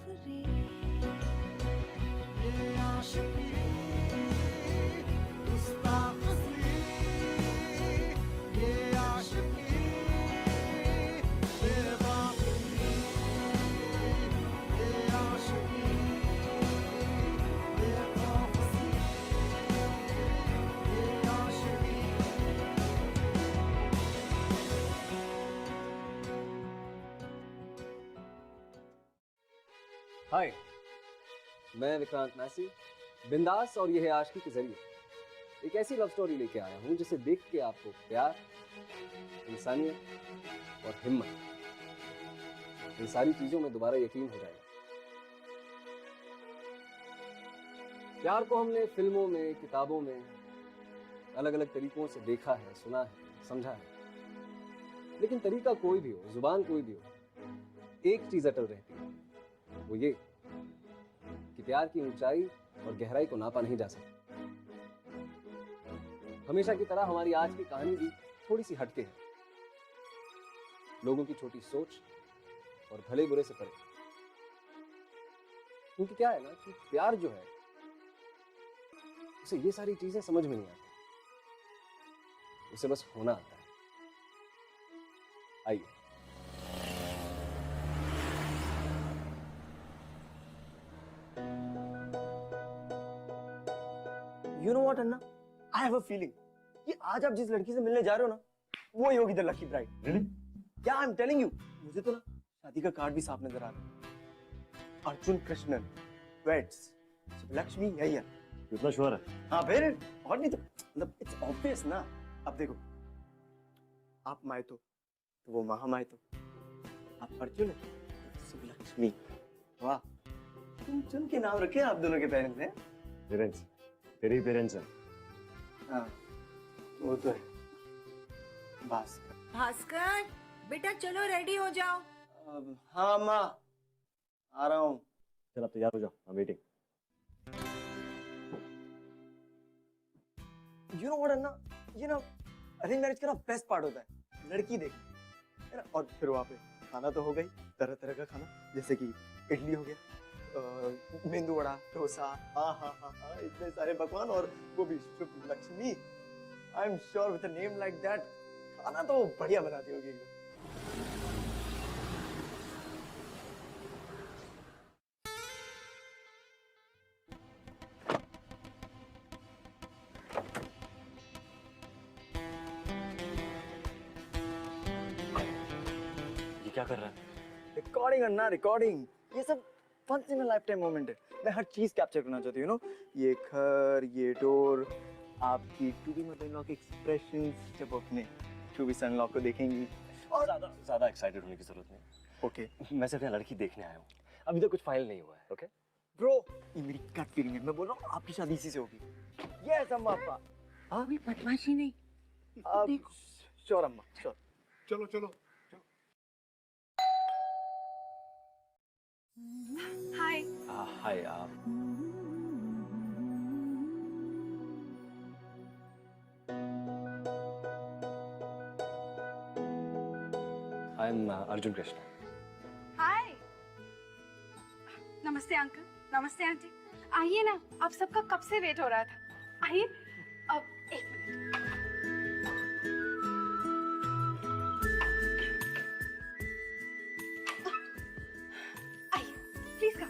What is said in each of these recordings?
आफरी ये आशिकी गुस्ताखी ये आशिकी बेवफाई ये आशिकी बेवफाई ये आशिकी। हाय, मैं विक्रांत मैसी बिंदास और यह है आशिकी के जरिए एक ऐसी लव स्टोरी लेके आया हूं जिसे देख के आपको प्यार, इंसानियत और हिम्मत, इन सारी चीजों में दोबारा यकीन हो जाएगा। प्यार को हमने फिल्मों में, किताबों में अलग अलग तरीकों से देखा है, सुना है, समझा है, लेकिन तरीका कोई भी हो, जुबान कोई भी हो, एक चीज अटल रहती है, वो ये कि प्यार की ऊंचाई और गहराई को नापा नहीं जा सकता। हमेशा की तरह हमारी आज की कहानी भी थोड़ी सी हटके है, लोगों की छोटी सोच और भले बुरे से परे। क्योंकि क्या है ना कि प्यार जो है उसे ये सारी चीजें समझ में नहीं आती, उसे बस होना आता है। आइए You know what, Anna? I have a feeling कि आज आप जिस लड़की से मिलने जा रहे हो ना, वो ही होगी the lucky bride. Really? Yeah, I'm telling you. मुझे तो ना शादी का कार्ड भी साफ नजर आ रहा है। अर्जुन कृष्णन, वेड्स, लक्ष्मी अय्यर। इतना श्योर है? हाँ फिर और नहीं तो मतलब इट्स ऑब्वियस ना। अब देखो, आप मायतो तो वो महामायतो, आप अर्जुन है तो सुबलक्ष्मी। वाह, तुम चुन के नाम रखे आप दोनों के पेरेंट्स ने। पेरेंट्स, तेरे पेरेंट्स हैं। हाँ वो तो है। भास्कर। भास्कर बेटा चलो रेडी हो जाओ। हाँ माँ आ रहा हूँ। चल आप तैयार हो जाओ, I'm waiting. You know what, अन्ना? ये ना अरेंज मैरिज का ना बेस्ट पार्ट होता है लड़की देखना, है ना? और फिर वहाँ पे खाना तो हो गई, तरह तरह का खाना, जैसे कि इडली हो गया, मेंदू वड़ा, डोसा, हाँ हाँ हाँ हाँ, इतने सारे पकवान, और वो भी Shubh Lakshmi. I am sure with a name like that खाना तो बढ़िया बनाती होगी एकदम। ये क्या कर रहा है? Recording Anna, recording. ये सब once in a lifetime moment है। मैं हर चीज कैप्चर करना चाहती हूँ, ये घर, ये डोर, आपकी to be mother in law के एक्सप्रेशंस जब अपने टू बी सन लॉ को देखेंगी। और ज्यादा एक्साइटेड होने की जरूरत नहीं। ओके मैं सिर्फ यहाँ लड़की देखने आया हूँ, अभी तक कुछ फाइनल नहीं हुआ है। ओके ब्रो, ये मेरी गट फीलिंग है। मैं बोल रहा हूँ आपकी शादी इसी से होगी। यस अम्मा पापा। हाँ कोई बदमाशी नहीं। अब श्योर अम्मा, श्योर। चलो चलो। हाय। हाय, आई एम अर्जुन कृष्ण। हाय। नमस्ते अंकल, नमस्ते आंटी। आइए ना, आप सबका कब से वेट हो रहा था। आइए, अब एक मिनट। आइए, प्लीज कम।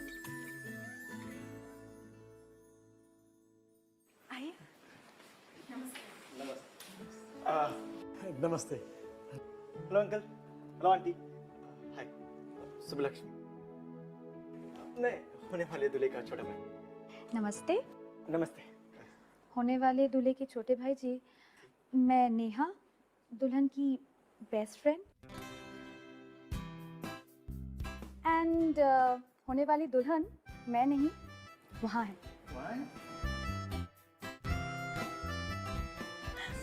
आइए। नमस्ते। हेलो अंकल, हेलो आंटी, हाय, सुबलक्ष्मी। मैं होने वाले दूल्हे का छोटा भाई। नमस्ते। नमस्ते। होने वाले दूल्हे के छोटे भाई जी, मैं नेहा, दुल्हन की बेस्ट फ्रेंड, एंड होने वाली दुल्हन मैं नहीं, वहाँ है।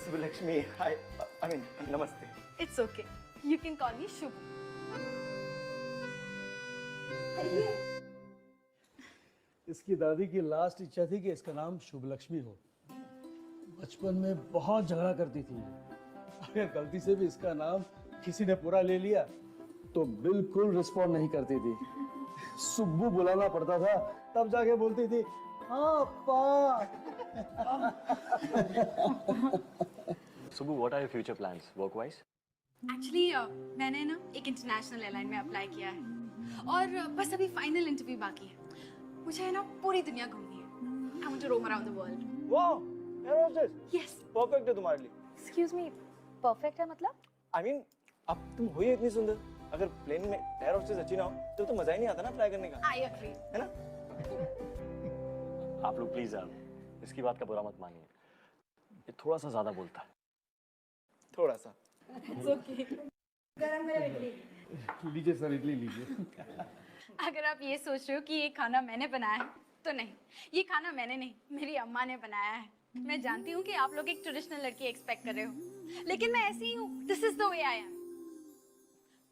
Subbulakshmi, hi, I mean namaste. It's okay, you can call me Shubh. इसकी दादी की लास्ट इच्छा थी कि इसका नाम शुभ लक्ष्मी हो। बचपन में बहुत झगड़ा करती थी। अगर गलती से भी इसका नाम किसी ने पूरा ले लिया तो बिल्कुल रिस्पॉन्ड नहीं करती थी। सुब्बू बुलाना पड़ता था, तब जाके बोलती थी हाँ पा। Subbu, what are your future plans, work-wise? Actually मैंने ना एक इंटरनेशनल एयरलाइन में अप्लाई किया है और बस अभी फाइनल इंटरव्यू बाकी है। मुझे है ना पूरी दुनिया घूमनी है। I want to roam around the world. वाह, एयर होस्टेस यस। परफेक्ट है तुम्हारे लिए। एक्सक्यूज मी, परफेक्ट है मतलब? आई मीन अब तुम हो ही इतनी सुंदर, अगर प्लेन में एयर होस्टेस अच्छी ना हो तो मजा ही नहीं आता ना फ्लाई करने का, आई एग्री। है ना? आप लोग प्लीज यार इसकी बात का बुरा मत मानिए, ये थोड़ा सा ज्यादा बोलता है। थोड़ा सा। It's okay. गरम गरम इडली। लीजिए सर, इडली लीजिए। अगर आप ये सोच रहे हो कि ये खाना मैंने बनाया है तो नहीं, ये खाना मैंने नहीं, मेरी अम्मा ने बनाया है। मैं जानती हूँ कि आप लोग एक ट्रेडिशनल लड़की एक्सपेक्ट कर रहे हो, लेकिन मैं ऐसी ही हूँ। This is the way I am.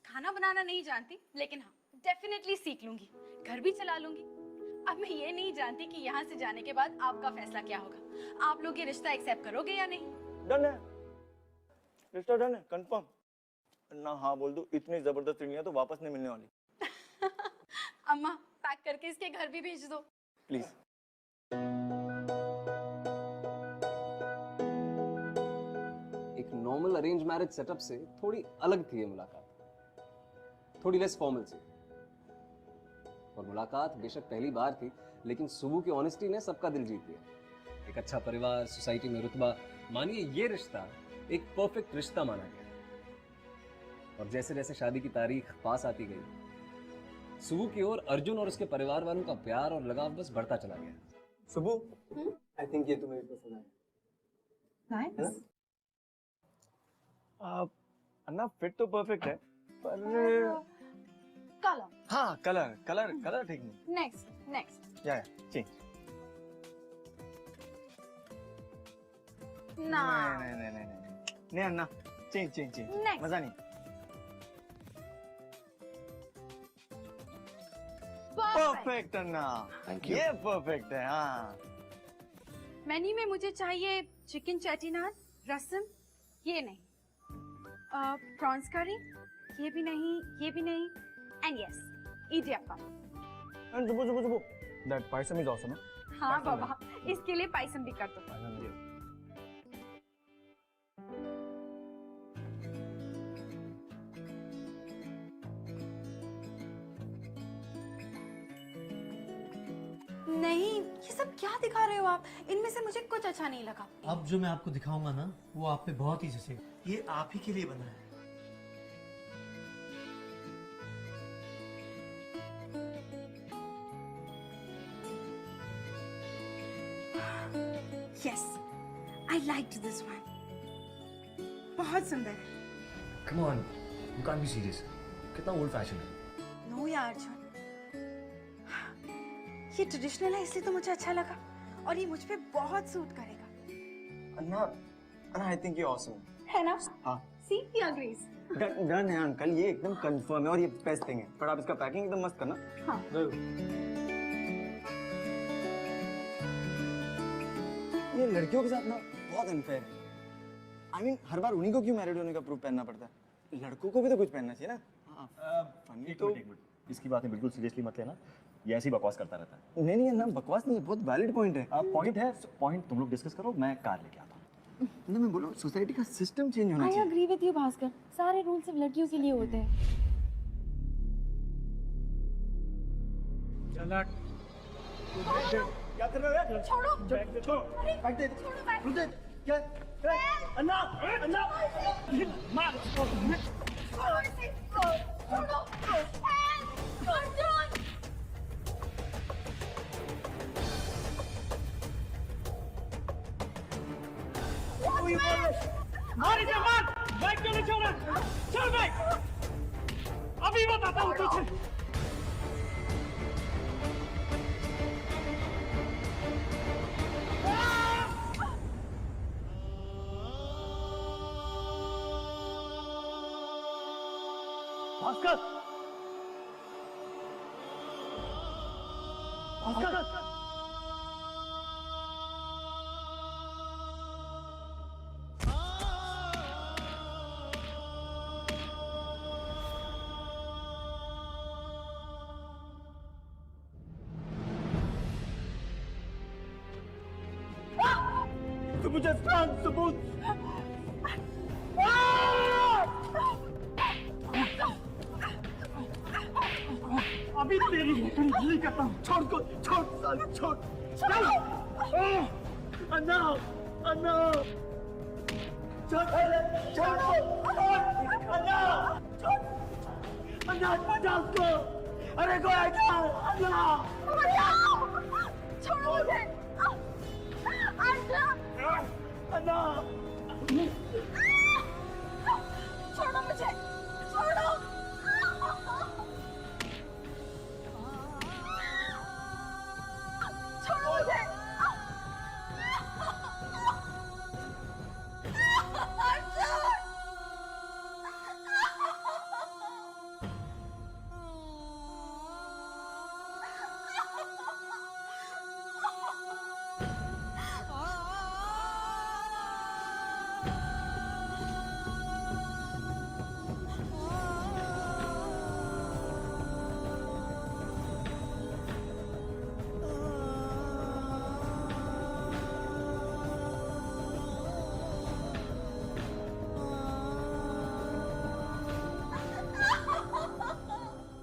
खाना बनाना नहीं जानती, लेकिन हाँ डेफिनेटली सीख लूंगी, घर भी चला लूंगी। अब मैं ये नहीं जानती कि यहाँ से जाने के बाद आपका फैसला क्या होगा। आप लोग ये रिश्ता एक्सेप्ट करोगे या नहीं? डन है, रिश्ता डन है, कंफर्म। ना हाँ बोल दो, इतनी जबरदस्त सीढ़ियां तो वापस नहीं मिलने वाली। अम्मा पैक करके इसके घर भी भेज दो प्लीज। एक नॉर्मल अरेंज मैरिज सेटअप से थोड़ी अलग थी ये मुलाकात, थोड़ी लेस फॉर्मल सी। और मुलाकात बेशक पहली बार थी, लेकिन सुबु की ऑनेस्टी ने सबका दिल जीत लिया। एक अच्छा परिवार, सोसाइटी में रुतबा, मानिए ये रिश्ता एक परफेक्ट रिश्ता माना गया। और जैसे जैसे शादी की तारीख पास आती गई, सुबु की ओर अर्जुन और उसके परिवार वालों का प्यार और लगाव बस बढ़ता चला गया। सुबु, आई थिंक ये तुम्हें पसंद आया। नाइस। अन्ना फिट तो परफेक्ट है, पर कलर। हाँ कलर कलर कलर ठीक नहीं। नेक्स्ट या चेंज। ना। नहीं अन्ना, चेंज Next. मजा नहीं। Perfect Anna, Thank you. ये परफेक्ट है। हाँ मेन्यू में मुझे चाहिए चिकन चैटीनान, रसम, ये नहीं, प्रॉन्स करी, ये भी नहीं, and yes idiyappam. Subbu, that payasam is awesome। हाँ बाबा, इसके लिए पायसम भी कर दो। नहीं, ये सब क्या दिखा रहे हो आप? इनमें से मुझे कुछ अच्छा नहीं लगा। अब जो मैं आपको दिखाऊंगा ना, वो आप पे बहुत ही जचेगा। ये आप ही के लिए बना है। Yes, I liked this one. बहुत सुंदर है। Come on, you can't be serious. कितना old fashioned है। नो यार अर्जुन, ये ट्रेडिशनल है इसलिए तो मुझे अच्छा लगा और ये मुझ पे बहुत सूट करेगा। अन्ना आई थिंक ये awesome है ना? हाँ। See, he agrees. डन है अंकल, ये एकदम कंफर्म है और ये बेस्ट थिंग है। पर आप इसका पैकिंग एकदम मस्त करना। हाँ। ये लड़कियों के साथ ना बहुत अनफेयर है। आई मीन हर बार उन्हीं को क्यों मैरिड होने का प्रूफ पहनना पड़ता है? लड़कों को भी तो कुछ पहनना चाहिए ना। फनी तो एक मिनट, इसकी बात बिल्कुल सीरियसली मत लेना, ये ऐसी बकवास करता रहता है। नहीं ना, बकवास नहीं है, बहुत वैलिड पॉइंट है। पॉइंट है, पॉइंट तुम लोग डिस्कस करो, मैं कार लेके आता हूँ। ना मैं बोलूँ सोसाइटी का सिस्टम चेंज होना आई चाहिए। अग्री विद यू भास्कर, सारे रूल सिर्फ लड़कियों के लिए होते हैं। क्या कर रहे हो? छोड़ो। छोड़ो, बैठ दे, छोड़ो बैग। रुक जा, क्या? अन्ना, अन्ना, मार। छोड़ो इसे। छोड़ो। अर्जुन। मार इसे, मार। बैग क्यों नहीं छोड़ रहा? चल बैग। अभी बताता हूँ तुझे। भास्कर, भास्कर। मुझे स्ट्रांग सबूत। अभी तेरी नहीं करता हूँ। छोड़ को, छोड़ साली, छोड़। चल। अन्ना, अन्ना। छोड़, छोड़, अन्ना, छोड़। अन्ना, बचा उसको। अरे कोई आएगा, अन्ना। छोड़ो मुझे। अन्ना। छोड़ो मुझे, छोड़ो। छोड़ो मुझे।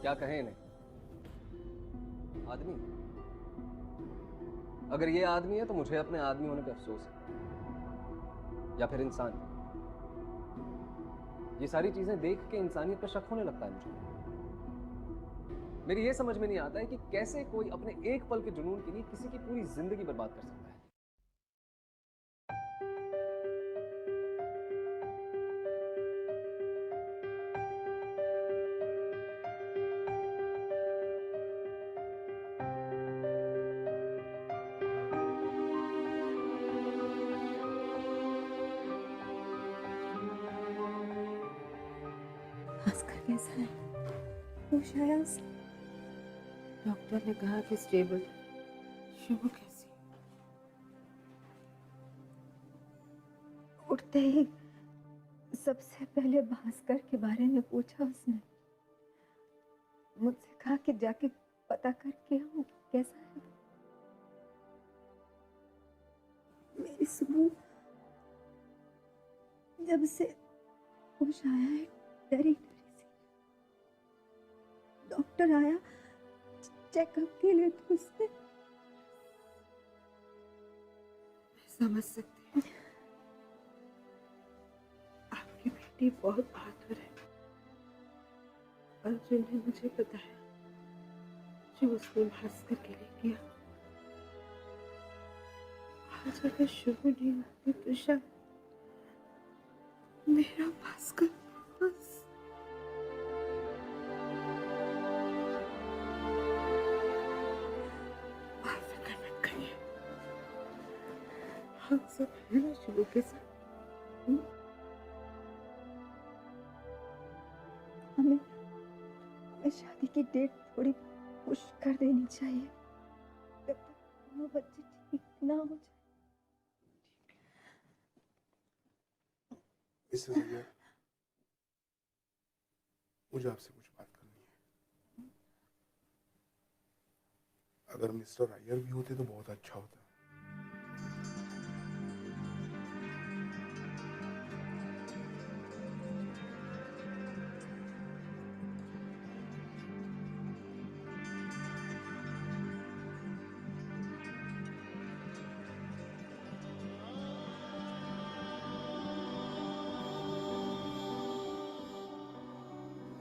क्या कहें इन्हें? आदमी? अगर ये आदमी है तो मुझे अपने आदमी होने का अफसोस है, या फिर इंसान। ये सारी चीजें देख के इंसानियत पर शक होने लगता है मुझे। मेरी ये समझ में नहीं आता है कि कैसे कोई अपने एक पल के जुनून के लिए किसी की पूरी जिंदगी बर्बाद कर सकता है। भास्कर कैसा है? होश आया उसे? डॉक्टर ने कहा कि स्टेबल। शुभ कैसी? उठते ही सबसे पहले भास्कर के बारे में पूछा उसने। मुझसे कहा कि जाके पता करके हूँ कैसा है। मेरी सुबह जब से होश आया है, डरी डरी सी। डॉक्टर आया चेकअप के लिए तो उसने। समझ सकती हूँ। आपकी बेटी बहुत बहादुर है। अर्जुन ने मुझे बताया जो उसने भास्कर के लिए किया। आज अगर शुभ नहीं होती तो शायद मेरा भास्कर बस। आप फिक्र मत करिए, हम सब हैं ना शुभ के साथ। हमें शादी की डेट थोड़ी पुश कर देनी चाहिए जब तक वो बच्चे ठीक ना हो जाए। मिसेस अय्यर, मुझे आपसे कुछ बात करनी है। अगर मिस्टर अय्यर भी होते तो बहुत अच्छा होता।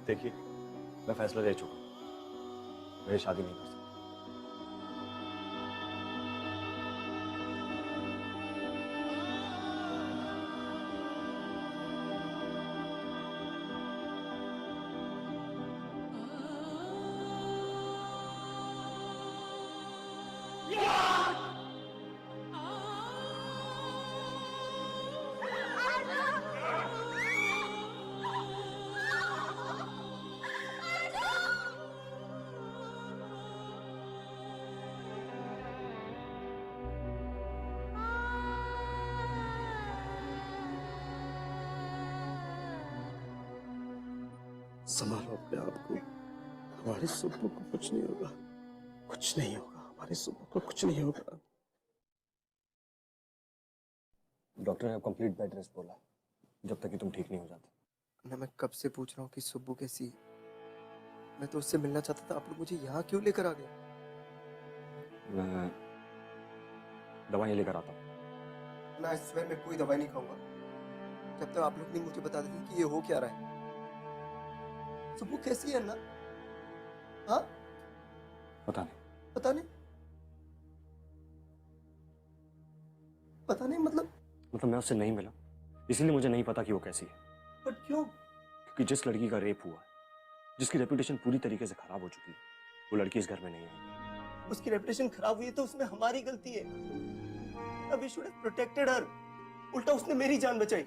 देखिए, मैं फैसला ले चुका हूं। मैं शादी नहीं कर सकता। संभालो अपने आप को। हमारे सुब्बू को कुछ नहीं होगा, कुछ नहीं होगा। हमारे सुब्बू को कुछ नहीं होगा। डॉक्टर ने कंप्लीट बेड रेस्ट बोला जब तक कि तुम ठीक नहीं हो जाते। ना मैं कब से पूछ रहा हूँ कि सुब्बू कैसी है। मैं तो उससे मिलना चाहता था, आप लोग मुझे यहाँ क्यों लेकर आ गए? मैं दवाइयाँ लेकर आता हूँ। मैं इस में कोई दवाई नहीं खाऊंगा जब तक आप लोग नहीं मुझे बता देते कि ये हो क्या रहा है। सुब्बू कैसी है ना? हाँ पता नहीं। पता नहीं, पता नहीं मतलब मैं उससे नहीं मिला, इसीलिए मुझे नहीं पता कि वो कैसी है। पर क्यों? क्योंकि जिस लड़की का रेप हुआ है, जिसकी रेपुटेशन पूरी तरीके से खराब हो चुकी है, वो लड़की इस घर में नहीं है। उसकी रेपुटेशन खराब हुई है तो उसमें हमारी गलती है। वी शुड हैव प्रोटेक्टेड हर। उल्टा उसने मेरी जान बचाई।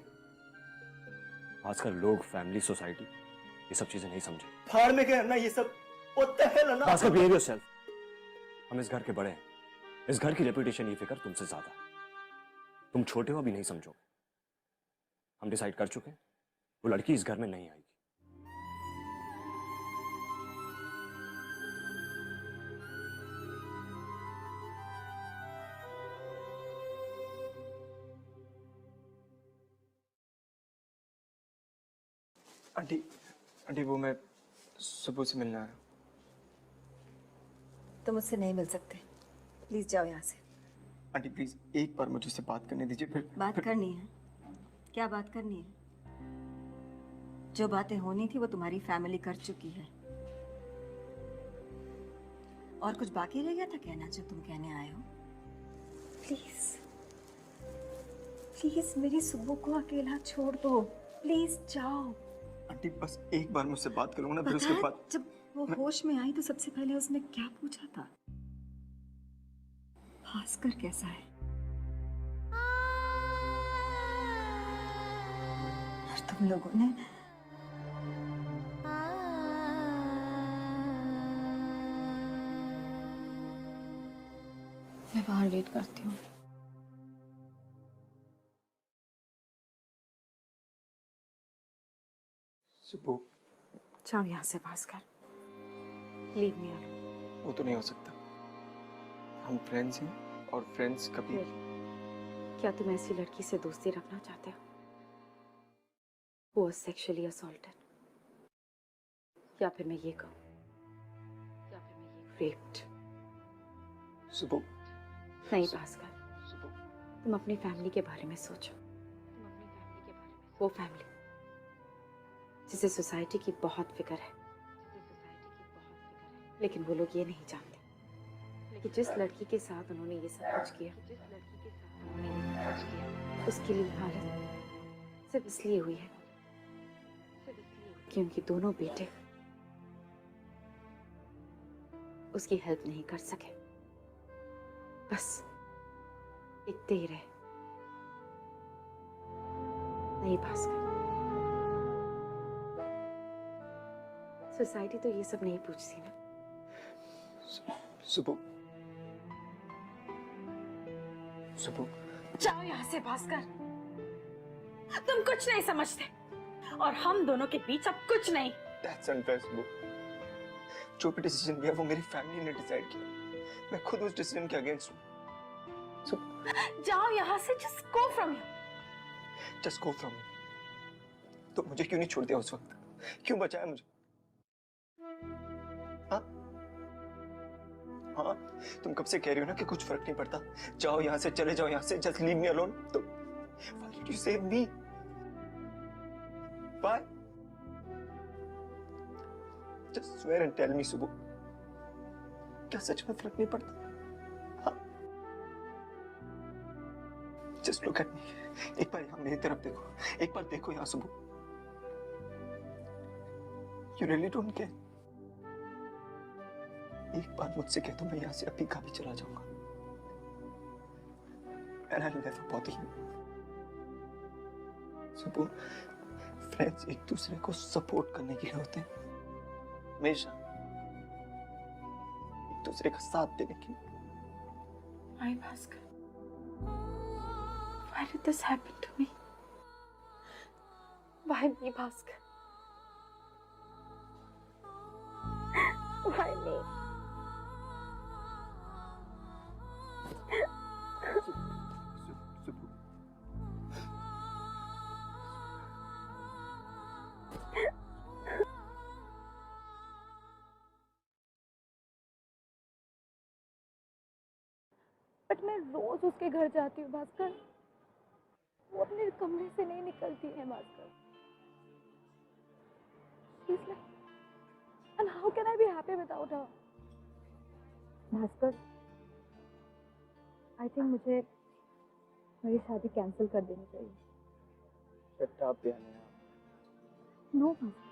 आजकल लोग, फैमिली, सोसाइटी ये सब चीजें नहीं समझे। फाड़ में गया ना ये सब। What the hell, Anna? Bhaskar, behave yourself। हम इस घर के बड़े हैं, इस घर की रेपुटेशन की फिक्र तुमसे ज्यादा है। तुम छोटे हो, अभी नहीं समझोगे। हम डिसाइड कर चुके हैं, वो लड़की इस घर में नहीं आएगी। आंटी, आंटी वो मैं सुबह से मिलने आया। तुम मुझसे नहीं मिल सकते, प्लीज जाओ यहाँ से। आंटी प्लीज एक बार मुझे उससे बात करने दीजिए। फिर बात करनी है? क्या बात करनी है? जो बातें होनी थी वो तुम्हारी फैमिली कर चुकी है। और कुछ बाकी रह गया था कहना जो तुम कहने आए हो? प्लीज प्लीज मेरी सुबह को अकेला छोड़ दो, प्लीज जाओ। आंटी बस एक बार मुझसे बात करूंगा ना, फिर उसके बाद। जब वो होश में आई तो सबसे पहले उसने क्या पूछा था? भास्कर कैसा है? और तुम लोगों ने मैं बाहर वेट करती हूँ। सुबह जाओ यहाँ से भास्कर, लीव मी अलोन। वो तो नहीं हो सकता। हम फ्रेंड्स हैं और फ्रेंड्स कभी। क्या तुम ऐसी लड़की से दोस्ती रखना चाहते हो? वो सेक्सुअली असॉल्टेड, या फिर मैं ये कहूँ, या फिर मैं ये रेप्ड। सुबह नहीं भास्कर, तुम अपनी फैमिली के बारे में सोचो। तुम अपनी फैमिली के बारे में, वो फैमिली जिसे सोसाइटी की बहुत फिक्र है, लेकिन वो लोग ये नहीं जानते कि जिस लड़की के साथ उन्होंने ये सब कुछ किया, उसके लिए हालत सिर्फ इसलिए हुई है कि उनके दोनों बेटे उसकी हेल्प नहीं कर सके, बस दिखते ही रहे। नहीं भास्कर, सोसाइटी तो ये सब नहीं पूछती ना। सुबह जाओ यहाँ से भास्कर, तुम कुछ नहीं समझते और हम दोनों के बीच अब कुछ नहीं। That's unfair, सुबह। जो भी डिसीजन लिया वो मेरी फैमिली ने डिसाइड किया। मैं खुद उस डिसीजन के अगेंस्ट हूँ। जाओ यहाँ से, just go from here। Just go from here। तो मुझे क्यों नहीं छोड़ दिया उस वक्त? क्यों बचाया मुझे? हाँ, तुम कब से कह रही हो ना कि कुछ फर्क नहीं पड़ता, जाओ यहाँ से, चले जाओ यहाँ से, just leave me alone। तो why did you save me? Why? Just swear and tell me, सुबह, क्या सच में फर्क नहीं पड़ता? हाँ? Just look at me। एक बार यहाँ मेरी तरफ देखो, एक बार देखो यहाँ सुबह। You really don't care? एक बार मुझसे कह दो, मैं यहाँ से अभी कभी चला जाऊंगा। And I'll never bother you। सुबह, फ्रेंड्स एक दूसरे को सपोर्ट करने के लिए होते हैं, हमेशा एक दूसरे का साथ देने के लिए। Why, Bhaskar? Why did this happen to me? Why me, Bhaskar? Why me? मैं रोज उसके घर जाती हूँ भास्कर। वो अपने कमरे से नहीं निकलती है Bhaskar. She's like, and how can I be happy without her? Bhaskar, I think मुझे मेरी शादी कैंसिल कर देनी चाहिए। शट अप यानी। नो भास्कर,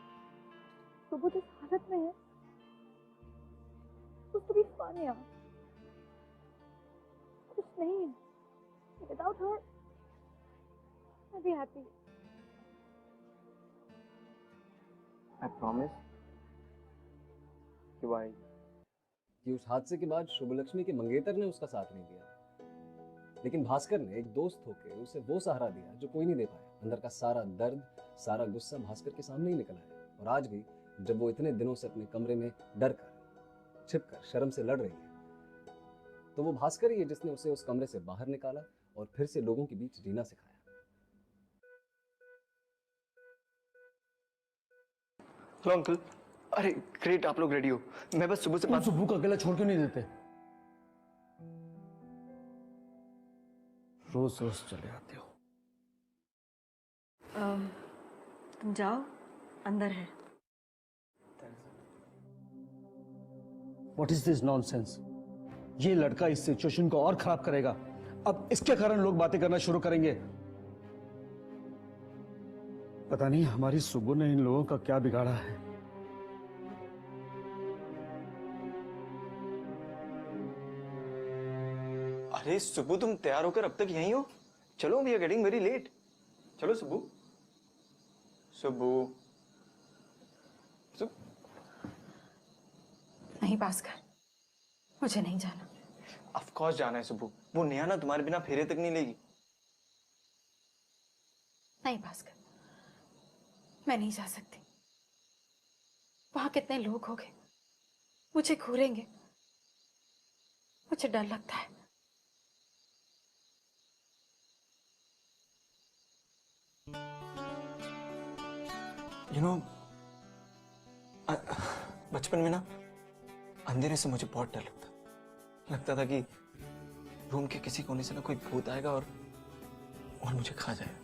तो वो जिस हालत में है, उसको भी फन यार। कुछ नहीं है। Without her, I'll be happy. I promise कि भाई कि उस हादसे के बाद शुभलक्ष्मी के मंगेतर ने उसका साथ नहीं दिया, लेकिन भास्कर ने एक दोस्त होकर उसे वो सहारा दिया जो कोई नहीं दे पाया। अंदर का सारा दर्द, सारा गुस्सा भास्कर के सामने ही निकल आया। और आज भी जब वो इतने दिनों से अपने कमरे में डर कर, छिप कर, शर्म से लड़ रही है, तो वो भास्कर ही है जिसने उसे उस कमरे से बाहर निकाला और फिर से लोगों के बीच जीना सिखाया। Hello uncle. अरे ग्रेट, आप लोग रेडी हो? मैं बस सुबह से तुम सुब्बू को अकेला छोड़ क्यों नहीं देते? रोज रोज चले आते हो। तुम जाओ, अंदर है। What is this nonsense? ये लड़का इस सिचुएशन को और खराब करेगा। अब इसके कारण लोग बातें करना शुरू करेंगे। पता नहीं हमारी सुब्बू ने इन लोगों का क्या बिगाड़ा है। अरे सुब्बू, तुम तैयार होकर अब तक यहीं हो? चलो, we are getting very late. चलो सुब्बू। सुब्बू। नहीं भास्कर, मुझे नहीं जाना। ऑफ कोर्स जाना है सुब्बू। वो नेहा ना तुम्हारे बिना फेरे तक नहीं लेगी। नहीं भास्कर, मैं नहीं जा सकती। वहां कितने लोग होंगे, मुझे घूरेंगे, मुझे डर लगता है। यू नो, बचपन में ना अंधेरे से मुझे बहुत डर लगता था कि रूम के किसी कोने से ना कोई भूत आएगा और मुझे खा जाएगा।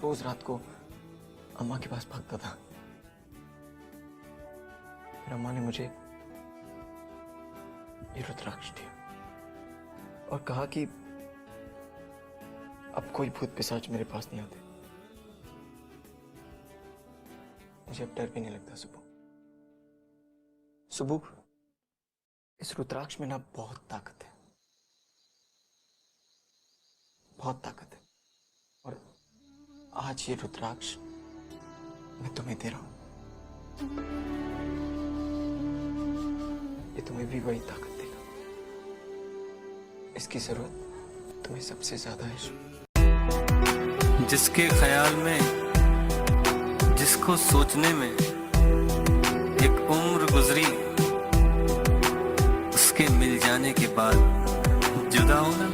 रोज रात को अम्मा के पास भागता था। फिर अम्मा ने मुझे ये रुद्राक्ष दिया और कहा कि अब कोई भूत पिशाच मेरे पास नहीं आते। मुझे अब डर भी नहीं लगता सुब्बू। सुब्बू, इस रुद्राक्ष में ना बहुत ताकत है, बहुत ताकत है। और आज ये रुद्राक्ष मैं तुम्हें दे रहा हूं। ये तुम्हें भी वही ताकत देगा। इसकी जरूरत तुम्हें सबसे ज्यादा है। जिसके ख्याल में, जिसको सोचने में एक उम्र गुजरी, उसके मिल जाने के बाद जुदा होना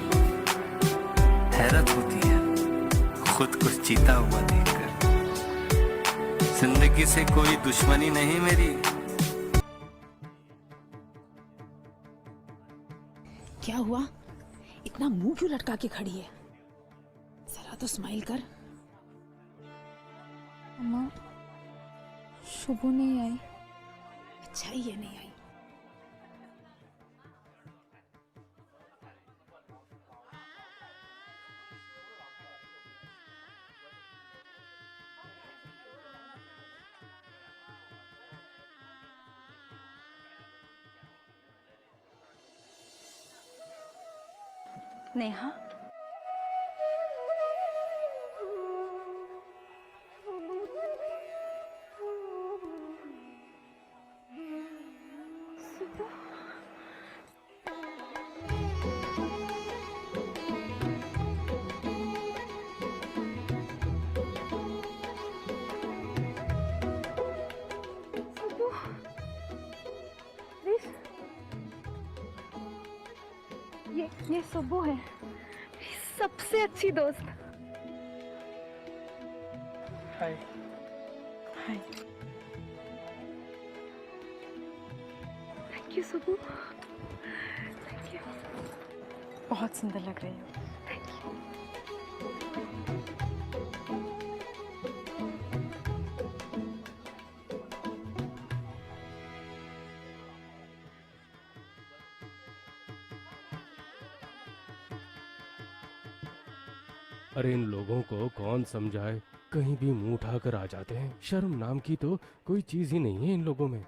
हैरत होती है खुद को जीता हुआ देखकर। जिंदगी से कोई दुश्मनी नहीं मेरी। क्या हुआ? इतना मुंह क्यों लटका के खड़ी है? जरा तो स्माइल कर। अम्मा, शुभू नहीं आई। अच्छा ही है नहीं आई। नेहा, ये सुब्बू है, मेरी सबसे अच्छी दोस्त। Hi. Hi. Thank you Subbu, thank you. बहुत सुंदर लग रही हो। अरे इन लोगों को कौन समझाए, कहीं भी मुंह उठाकर आ जाते हैं। शर्म नाम की तो कोई चीज ही नहीं है इन लोगों में।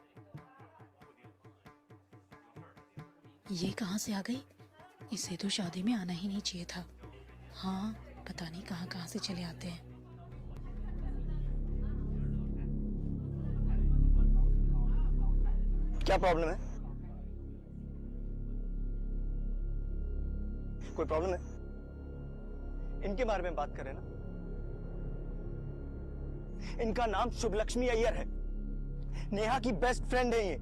ये कहाँ से आ गई? इसे तो शादी में आना ही नहीं चाहिए था। हाँ, पता नहीं कहाँ कहाँ से चले आते हैं। क्या प्रॉब्लम है? कोई प्रॉब्लम है? इनके बारे में बात करें ना। इनका नाम शुभलक्ष्मी अय्यर है। नेहा की बेस्ट फ्रेंड है ये।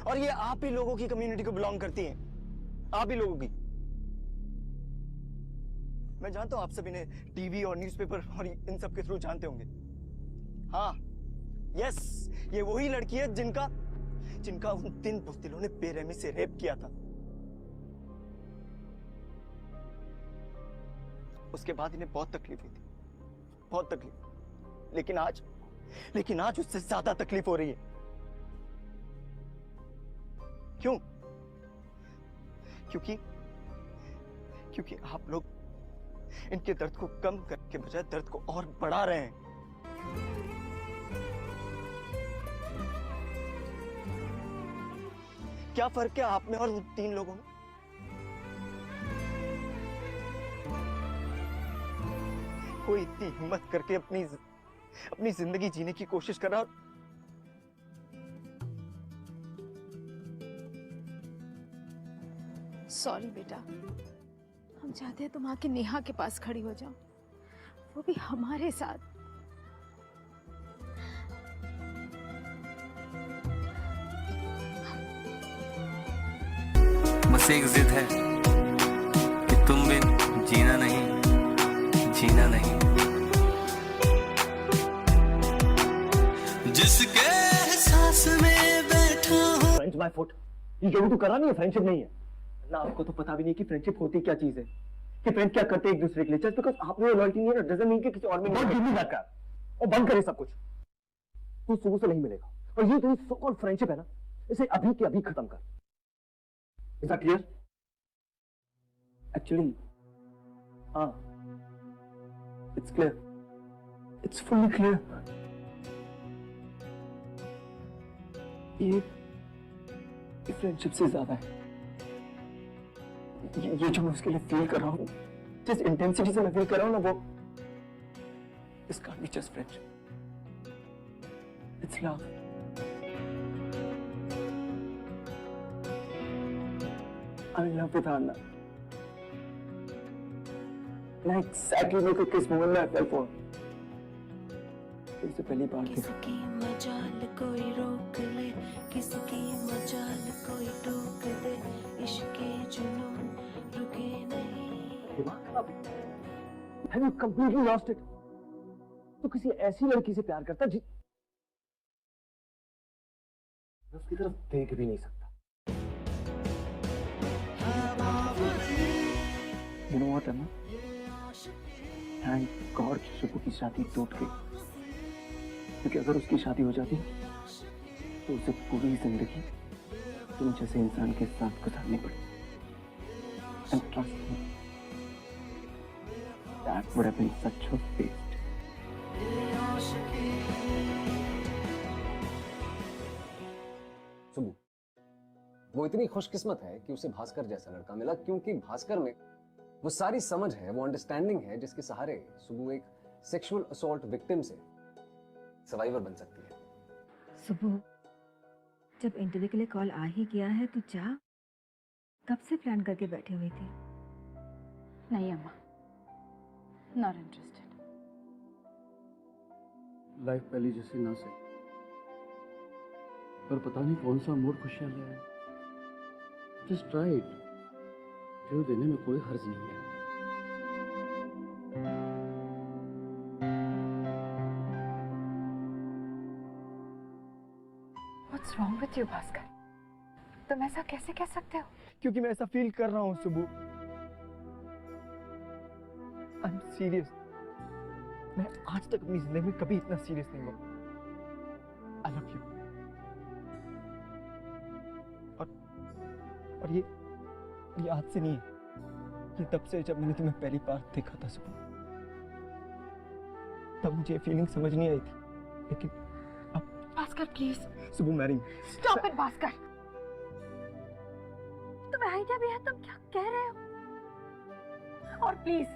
और ये आप ही लोगों की कम्युनिटी को बिलोंग करती हैं। आप ही लोगों की। मैं जानता हूं आप सभी ने टीवी और न्यूज़पेपर और इन सब के थ्रू जानते होंगे। हाँ, यस, ये वही लड़की है जिनका उन 3 बुज़दिलों ने बेरहमी से रेप किया था। उसके बाद इन्हें बहुत तकलीफ हुई थी, बहुत तकलीफ। लेकिन आज उससे ज्यादा तकलीफ हो रही है। क्यों? क्योंकि आप लोग इनके दर्द को कम करने के बजाय दर्द को और बढ़ा रहे हैं। क्या फर्क है आप में और उन 3 लोगों में? कोई इतनी हिम्मत करके अपनी जिंदगी जीने की कोशिश कर रहा। सॉरी बेटा, हम चाहते हैं तुम आके नेहा के पास खड़ी हो जाओ, वो भी हमारे साथ। बस एक जिद है कि तुम बिन जीना नहीं। जिसके एहसास में बैठा हूं। Friends my foot. ये जो भी तू करा नहीं है फ्रेंडशिप नहीं है ना। आपको तो पता भी नहीं कि फ्रेंडशिप होती क्या चीज है, कि फ्रेंड क्या करते हैं एक दूसरे के लिए। जस्ट बिकॉज़ आप में लॉयल्टी नहीं है ना, डजंट मीन कि किसी और में नहीं। गिव मी दैट कर और बंद करे सब कुछ। तू सुबह से नहीं मिलेगा और ये तेरी सो कॉल्ड फ्रेंडशिप है ना, इसे अभी के अभी खत्म कर। Is that clear? एक्चुअली हाँ, it's clear, it's fully clear. ये फ्रेंडशिप से ज्यादा है। ये जो मैं उसके लिए फील कर रहा हूँ, जिस इंटेंसिटी से मैं फील कर रहा हूँ ना, वो this can't be just friendship, it's love. I am in love with her now. मैं एग्जैक्टली वो किस मोमेंट में आई फेल फॉर। इससे पहली बार किसकी मजाल कोई रोक ले, किसकी मजाल कोई टोक दे, इश्क के जुनून रुके नहीं। दिमाग खराब है। Have you completely lost it? तो किसी ऐसी लड़की से प्यार करता मैं उसकी तरफ देख भी नहीं सकता। You know what, Emma? Thank God कि शुभू की शादी टूट गई, क्योंकि अगर उसकी शादी हो जाती तो उसे पूरी जिंदगी तुम जैसे इंसान के साथ गुजारनी पड़ती। And trust me, that would have been such a waste. Subbu, वो इतनी खुशकिस्मत है कि उसे भास्कर जैसा लड़का मिला, क्योंकि भास्कर में वो सारी समझ है, वो अंडरस्टैंडिंग है, जिसके सहारे सुबू एक सेक्सुअल असॉल्ट विक्टिम से सर्वाइवर बन सकती है। सुबू, जब इंटरव्यू के लिए कॉल आ ही गया है तो जा। कब से प्लान करके बैठी हुई थी? नहीं अम्मा, नॉट इंटरेस्टेड। लाइफ पहली जैसी ना सही, पर पता नहीं कौन सा मूड खुशियां ले आया। जस्ट ट्राई इट, जो देने में कोई हर्ज नहीं है। What's wrong with you, Bhaskar? तुम ऐसा कैसे कह सकते हो? क्योंकि मैं ऐसा फील कर रहा हूँ सुबु। I am serious. मैं आज तक अपनी जिंदगी में कभी इतना सीरियस नहीं हुआ। I love you. और ये आज से नहीं है, ये तब से जब मैंने तुम्हें पहली बार देखा था सुबह। तब मुझे फीलिंग समझ नहीं आई थी, लेकिन भास्कर प्लीज सुबह मैरी। Stop it Bhaskar. तुम्हें आइडिया भी है तुम क्या कह रहे हो? और प्लीज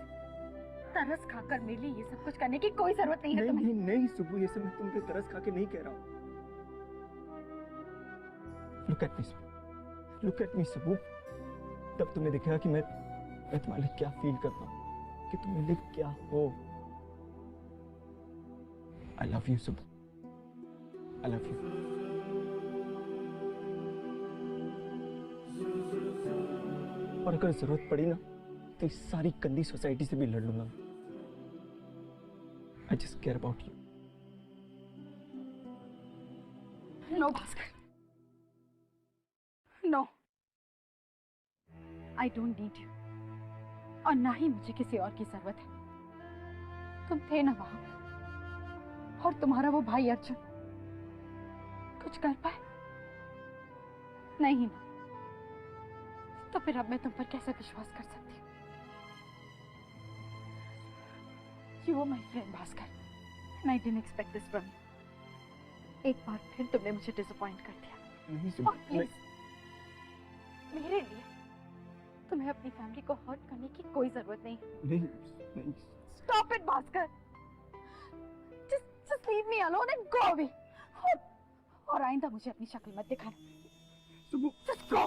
तरस खाकर मेरे लिए ये सब कुछ करने की कोई जरूरत नहीं है तुम्हें। नहीं सुबह, ये सब मैं तुम पे तरस खा के नहीं कह रहा हूँ। लुक एट मी सुबह। तब तुम्हें दिखेगा कि मैं तुम्हारे लिए क्या फील करता हूँ, कि तुम मेरे लिए क्या हो। आई लव यू सुबह। I love you. और अगर जरूरत पड़ी ना तो इस सारी गंदी सोसाइटी से भी लड़ लूंगा। I just care about you. No Bhaskar, no, I don't need you, और ना ही मुझे किसी और की जरूरत है। तुम थे ना वहां, और तुम्हारा वो भाई अर्जुन कुछ कर पाए? नहीं ना, तो फिर अब मैं तुम पर कैसे विश्वास कर सकती हूँ? You were my friend, Bhaskar, and I didn't expect this from you. एक बार फिर तुमने मुझे डिसअपॉइंट कर दिया। और प्लीज मेरे लिए तुम्हें अपनी फैमिली को हर्ट करने की कोई जरूरत नहीं है। नहीं। Stop it, Bhaskar. Just leave me alone and go away. और आइंदा मुझे अपनी शक्ल मत दिखाना। Just go.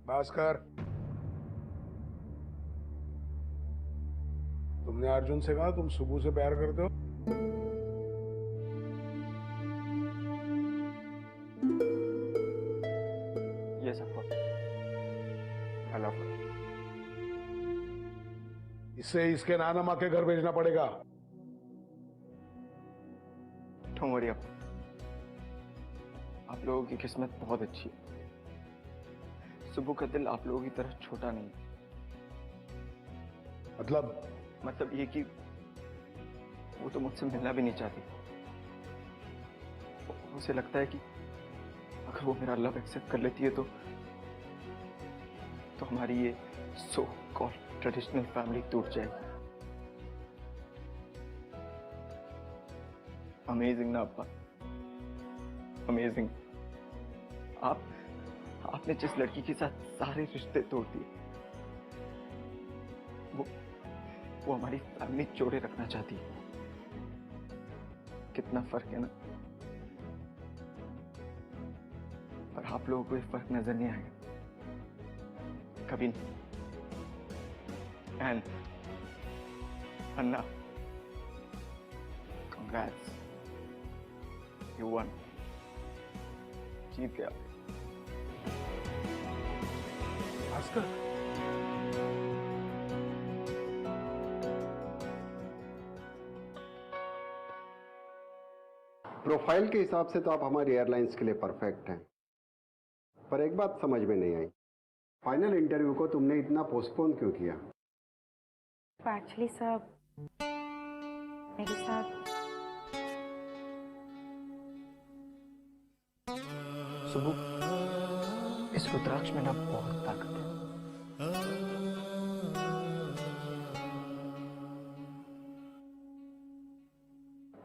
भास्कर, तुमने अर्जुन से कहा तुम सुबह से प्यार करते हो? ये सब आई लव यू। इससे इसके नाना माँ के घर भेजना पड़ेगा। डोंट वरी, आप लोगों की किस्मत बहुत अच्छी है। सुबह का दिल आप लोगों की तरह छोटा नहीं। मतलब ये कि वो तो मुझसे मिलना भी नहीं चाहती। उसे लगता है कि अगर वो मेरा लव एक्सेप्ट कर लेती है तो हमारी ये सो कॉल्ड ट्रेडिशनल फैमिली टूट जाएगी। अमेजिंग ना अब्बा, अमेजिंग। आपने जिस लड़की के साथ सारे रिश्ते तोड़ दिए, वो हमारी फैमिली जोड़े रखना चाहती है। कितना फर्क है ना। पर आप लोगों को ये फर्क नजर नहीं आएगा कभी नहीं। And Anna, congrats, you won. जीत गया भास्कर। प्रोफाइल के हिसाब से तो आप हमारी एयरलाइंस के लिए परफेक्ट हैं, पर एक बात समझ में नहीं आई, फाइनल इंटरव्यू को तुमने इतना पोस्टपोन क्यों किया? एक्चुअली सर, मेरे साथ सुबह इस रुद्राक्ष में ना बहुत ताकत है।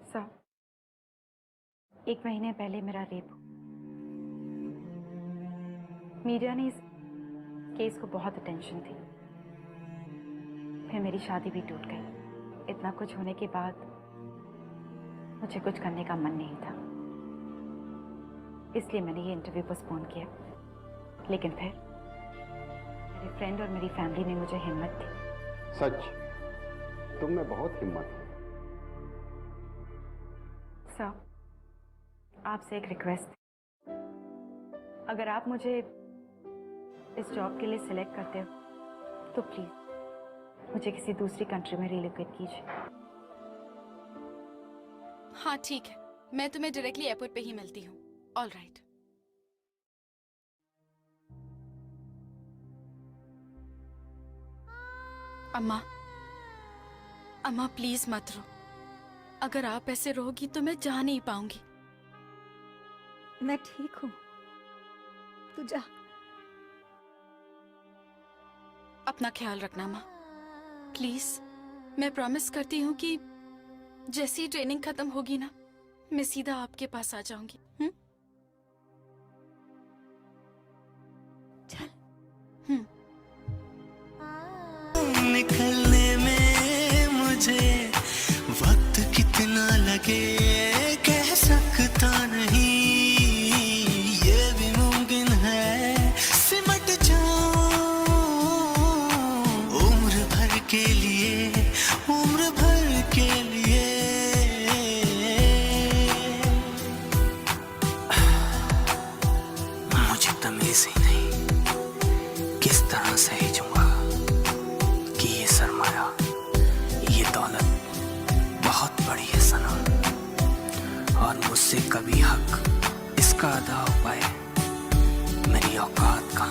सर, 1 महीने पहले मेरा रेप हुआ। मीडिया ने इस केस को बहुत अटेंशन दी। फिर मेरी शादी भी टूट गई। इतना कुछ होने के बाद मुझे कुछ करने का मन नहीं था, इसलिए मैंने ये इंटरव्यू पोस्टपोन किया। लेकिन फिर मेरे फ्रेंड और मेरी फैमिली ने मुझे हिम्मत दी। सच, तुम में बहुत हिम्मत है। सर, आपसे एक रिक्वेस्ट है। अगर आप मुझे इस जॉब के लिए सिलेक्ट करते हो तो प्लीज मुझे किसी दूसरी कंट्री में रिलोकेट कीजिए। हाँ ठीक है, मैं तुम्हें डायरेक्टली एयरपोर्ट पे ही मिलती हूँ। All right. अम्मा, अम्मा प्लीज मत रो। अगर आप ऐसे रहोगी तो मैं जा नहीं पाऊंगी। मैं ठीक हूँ, तू जा। अपना ख्याल रखना माँ, प्लीज। मैं प्रॉमिस करती हूँ कि जैसी ही ट्रेनिंग खत्म होगी ना, मैं सीधा आपके पास आ जाऊंगी। चल। निकलने में मुझे वक्त कितना लगे कह सकता नहीं, ये भी मुमकिन है सिमट जाऊं उम्र भर के लिए, उम्र भर के लिए। मुझे तमीज ही नहीं किस तरह सही जाऊंगा कि ये सरमाया, ये दौलत बहुत बड़ी है सनम, और मुझसे कभी हक इसका अदा हो पाए मेरी औकात का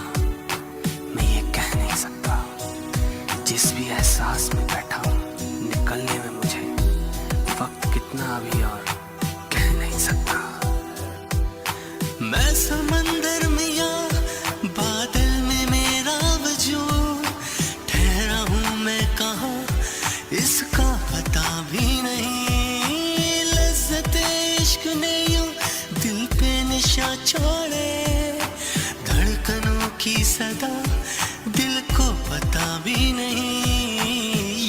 मैं ये कह नहीं सकता। जिस भी एहसास में बैठा हूँ निकलने में मुझे वक्त कितना अभी और कह नहीं सकता। मैं समंदर में या बादल में मेरा वजूद, ठहरा हूँ मैं कहाँ इसका पता भी नहीं। लज्जत इश्क ने यूं दिल पे निशा छोड़े, धड़कनों की सदा दिल को पता भी नहीं,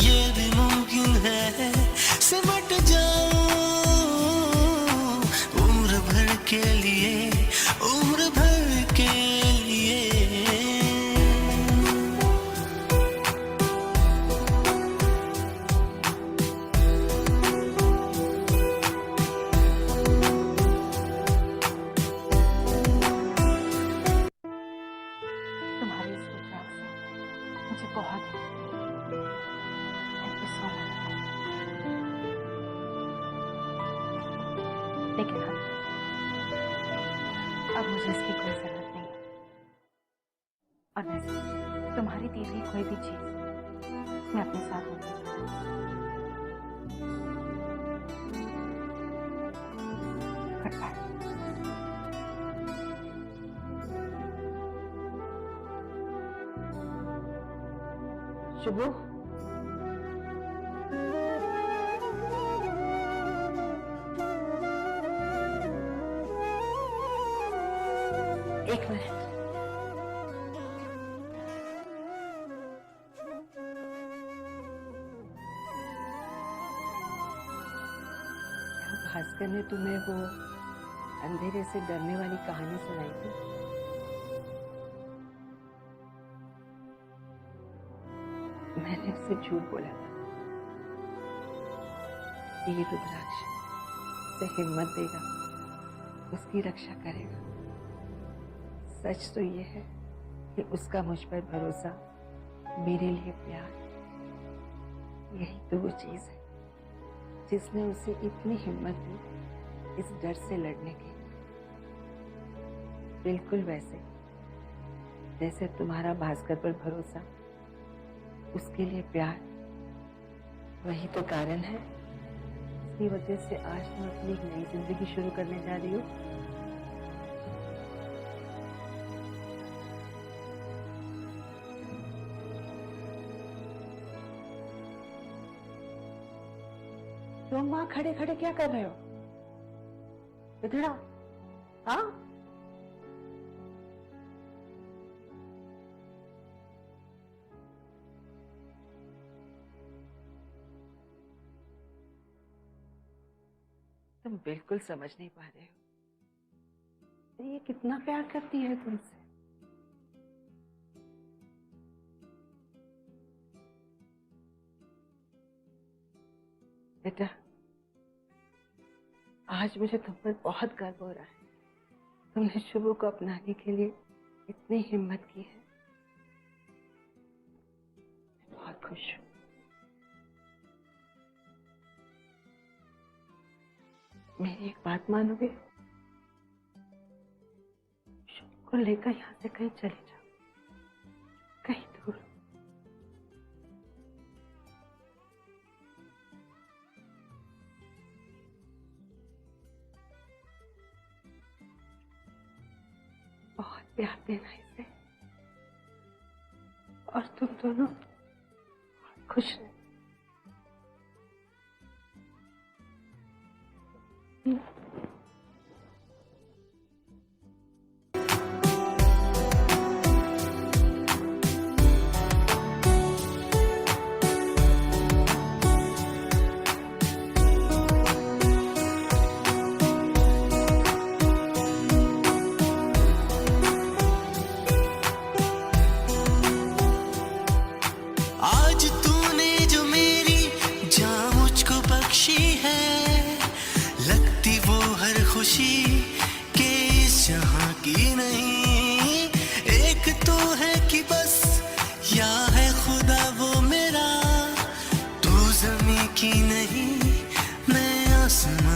ये भी मुमकिन है सिमट जाऊं उम्र भर के लिए, उम्र भर के लिए। तुम्हारी इस फीडबैक से मुझे बहुत थैंक यू सो मच। लेकिन अब मुझे इसकी कोई जरूरत नहीं है। और वैसे तुम्हारी दी हुई कोई भी चीज मैं अपने साथ लेती हूँ। Good bye. शुभू, एक मिनट। भास्कर ने तुम्हें वो अंधेरे से डरने वाली कहानी सुनाई थी? मैंने उसे झूठ बोला था। ये रुद्राक्ष उसे हिम्मत देगा, उसकी रक्षा करेगा। सच तो ये है कि उसका मुझ पर भरोसा, मेरे लिए प्यार, यही तो वो चीज है जिसने उसे इतनी हिम्मत दी इस डर से लड़ने की। बिल्कुल वैसे जैसे तुम्हारा भास्कर पर भरोसा, उसके लिए प्यार, वही तो कारण है इसकी वजह से आज तुम अपनी एक नई जिंदगी शुरू करने जा रही हो। तुम वहां खड़े खड़े क्या कर रहे हो? विधड़ा, हाँ? तुम बिल्कुल समझ नहीं पा रहे हो ये कितना प्यार करती है तुमसे। बेटा, आज मुझे तुम पर बहुत गर्व हो रहा है। तुमने शुभू को अपनाने के लिए इतनी हिम्मत की है। मैं बहुत खुश हूँ। मेरी एक बात मानोगे? शुभ को लेकर यहाँ से कहीं चले जाओ, कहीं दूर। बहुत प्यार देना इसे, और तुम दोनों बहुत खुश रहना। आज तूने जो मेरी जान मुझको बख्शी है, लगती वो हर खुशी के इस जहां की नहीं। एक तो है कि बस या है खुदा वो मेरा, तू ज़मीं की नहीं मैं आसमां